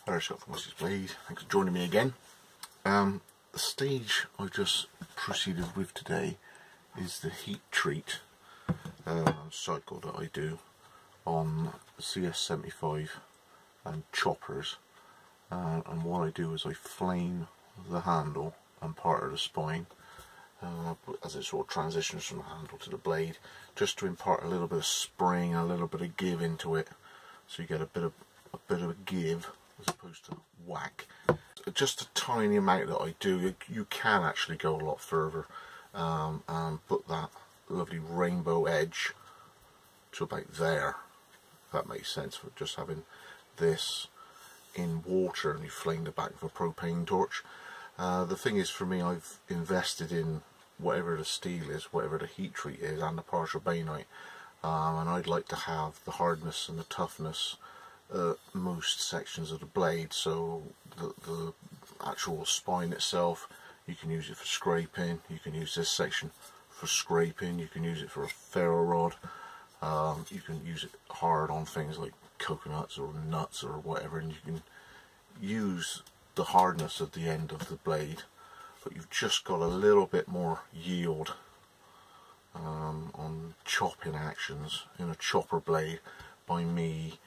Hello, Scott from Wessex Blade. Thanks for joining me again. The stage I've just proceeded with today is the heat treat cycle that I do on CS75 and choppers. And what I do is I flame the handle and part of the spine as it sort of transitions from the handle to the blade, just to impart a little bit of spring, a little bit of give into it, so you get a bit of a give as opposed to whack. Just a tiny amount that I do. You can actually go a lot further and put that lovely rainbow edge to about there, if that makes sense, for just having this in water and you flame the back of a propane torch. The thing is, for me, I've invested in whatever the steel is, whatever the heat treat is, and the partial bainite, and I'd like to have the hardness and the toughness most sections of the blade. So the actual spine itself, you can use it for scraping, you can use this section for scraping, you can use it for a ferro rod, you can use it hard on things like coconuts or nuts or whatever, and you can use the hardness at the end of the blade, but you've just got a little bit more yield on chopping actions in a chopper blade by me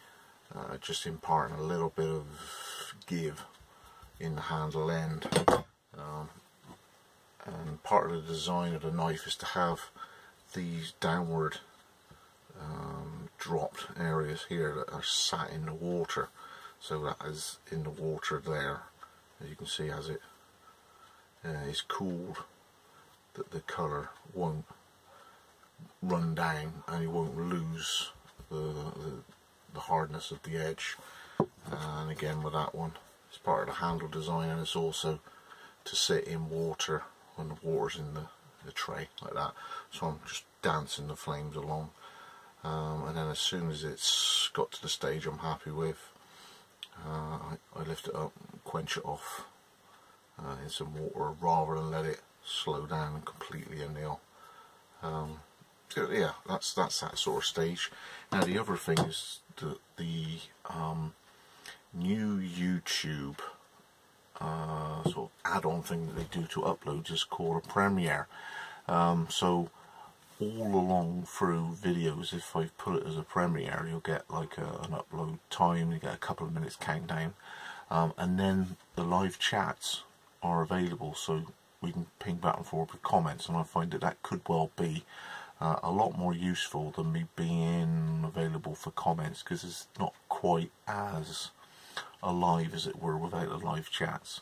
just imparting a little bit of give in the handle end. And part of the design of the knife is to have these downward dropped areas here that are sat in the water, so that is in the water there, as you can see, as it is cooled, that the colour won't run down and you won't lose the hardness of the edge. And again, with that one, it's part of the handle design, and it's also to sit in water when the water's in the tray like that. So I'm just dancing the flames along, and then as soon as it's got to the stage I'm happy with, I lift it up and quench it off in some water, rather than let it slow down and completely anneal. So yeah, that's that sort of stage. Now the other thing is the new YouTube sort of add-on thing that they do to uploads is called a premiere. So all along through videos, if I put it as a premiere, you'll get like an upload time, you get a couple of minutes countdown, and then the live chats are available, so we can ping back and forth with comments, and I find that could well be a lot more useful than me being available for comments, because it's not quite as alive, as it were, without the live chats.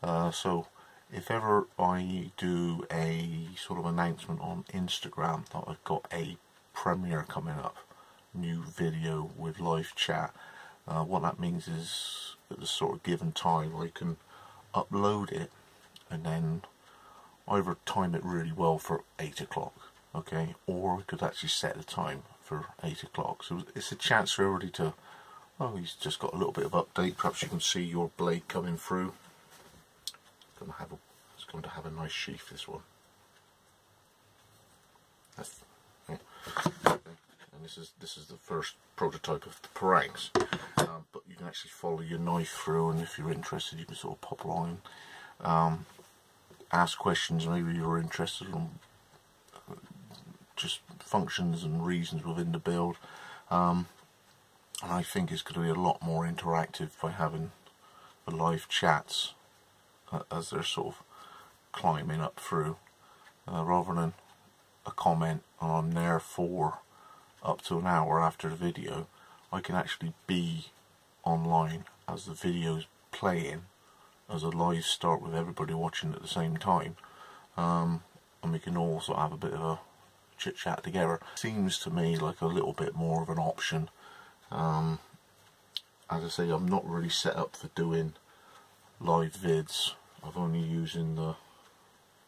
So if ever I do a sort of announcement on Instagram that I've got a premiere coming up, new video with live chat, what that means is at the sort of given time I can upload it and then either time it really well for 8 o'clock, okay, or I could actually set the time for 8 o'clock. So it's a chance for everybody to, oh, he's just got a little bit of update. Perhaps you can see your blade coming through. It's going to have a nice sheath, this one. That's, yeah. Okay. And this is the first prototype of the pranks. But you can actually follow your knife through, and if you're interested, you can sort of pop along and ask questions. Maybe you're interested in just functions and reasons within the build. And I think it's going to be a lot more interactive by having the live chats as they're sort of climbing up through, rather than a comment and I'm there for up to an hour after the video. I can actually be online as the video's playing, as a live start with everybody watching at the same time, and we can all sort of have a bit of a chit chat together. Seems to me like a little bit more of an option. As I say, I'm not really set up for doing live vids. I'm only using the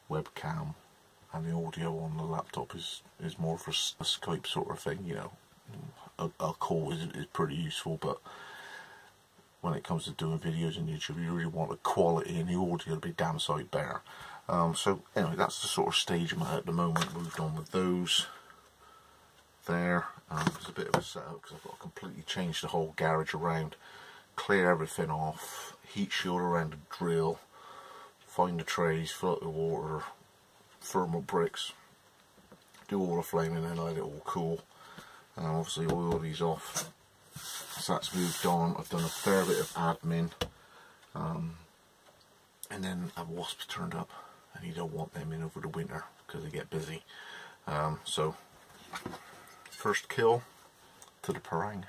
webcam, and the audio on the laptop is more for a Skype sort of thing, you know. A call is pretty useful, but when it comes to doing videos on YouTube, you really want the quality and the audio to be damn sight better. So anyway, that's the sort of stage I'm at the moment. Moved on with those there. It's a bit of a setup because I've got to completely change the whole garage around clear everything off, heat shield around the drill, find the trays, fill up the water, thermal bricks, do all the flaming and let it all cool. Obviously oil these off. So that's moved on. I've done a fair bit of admin, and then a wasp turned up, and you don't want them in over the winter because they get busy. So first kill to the parang.